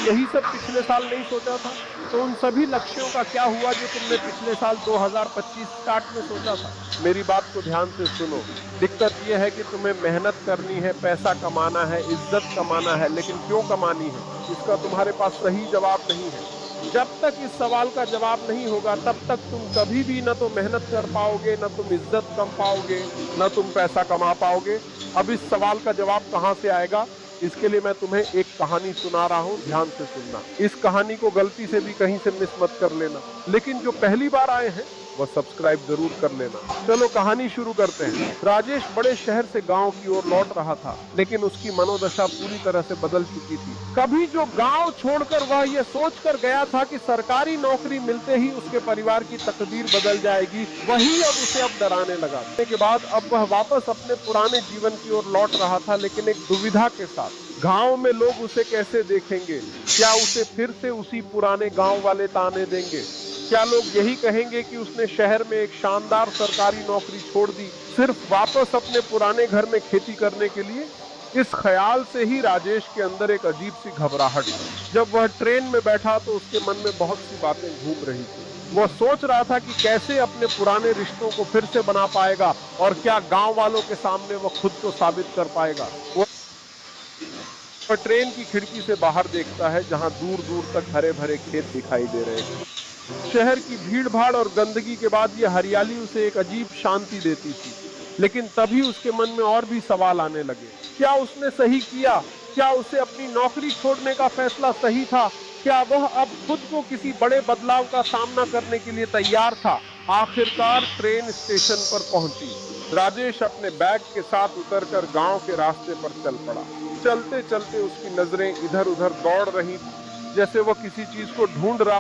यही सब पिछले साल नहीं सोचा था? तो उन सभी लक्ष्यों का क्या हुआ जो तुमने पिछले साल 2025 स्टार्ट में सोचा था? मेरी बात को ध्यान से सुनो। दिक्कत यह है कि तुम्हें मेहनत करनी है, पैसा कमाना है, इज्जत कमाना है, लेकिन क्यों कमानी है, इसका तुम्हारे पास सही जवाब नहीं है। जब तक इस सवाल का जवाब नहीं होगा, तब तक तुम कभी भी न तो मेहनत कर पाओगे, न तुम इज्जत कम पाओगे, न तुम पैसा कमा पाओगे। अब इस सवाल का जवाब कहां से आएगा? इसके लिए मैं तुम्हें एक कहानी सुना रहा हूं, ध्यान से सुनना। इस कहानी को गलती से भी कहीं से मिस मत कर लेना, लेकिन जो पहली बार आए हैं वह सब्सक्राइब जरूर कर लेना। चलो कहानी शुरू करते हैं। राजेश बड़े शहर से गांव की ओर लौट रहा था, लेकिन उसकी मनोदशा पूरी तरह से बदल चुकी थी। कभी जो गांव छोड़कर वह यह सोचकर गया था कि सरकारी नौकरी मिलते ही उसके परिवार की तकदीर बदल जाएगी, वही अब उसे अब डराने लगा। के बाद अब वह वापस अपने पुराने जीवन की ओर लौट रहा था, लेकिन एक दुविधा के साथ। गांव में लोग उसे कैसे देखेंगे? क्या उसे फिर से उसी पुराने गांव वाले ताने देंगे? क्या लोग यही कहेंगे कि उसने शहर में एक शानदार सरकारी नौकरी छोड़ दी सिर्फ वापस अपने पुराने घर में खेती करने के लिए? इस ख्याल से ही राजेश के अंदर एक अजीब सी घबराहट थी। जब वह ट्रेन में बैठा तो उसके मन में बहुत सी बातें घूम रही थी। वह सोच रहा था कि कैसे अपने पुराने रिश्तों को फिर से बना पाएगा, और क्या गांव वालों के सामने वह खुद को साबित कर पाएगा। वह ट्रेन की खिड़की से बाहर देखता है, जहां दूर दूर तक हरे भरे खेत दिखाई दे रहे हैं। शहर की भीड़ भाड़ और गंदगी के बाद यह हरियाली उसे एक अजीब शांति देती थी। लेकिन तभी उसके मन में और भी सवाल आने लगे। क्या उसने सही किया? क्या उसे अपनी नौकरी छोड़ने का फैसला सही था? क्या वह अब खुद को किसी बड़े बदलाव का सामना करने के लिए तैयार था? आखिरकार ट्रेन स्टेशन पर पहुंची। राजेश अपने बैग के साथ उतरकर गांव के रास्ते पर चल पड़ा। चलते चलते उसकी नजरें इधर उधर दौड़ रही, जैसे वह किसी चीज को ढूंढ रहा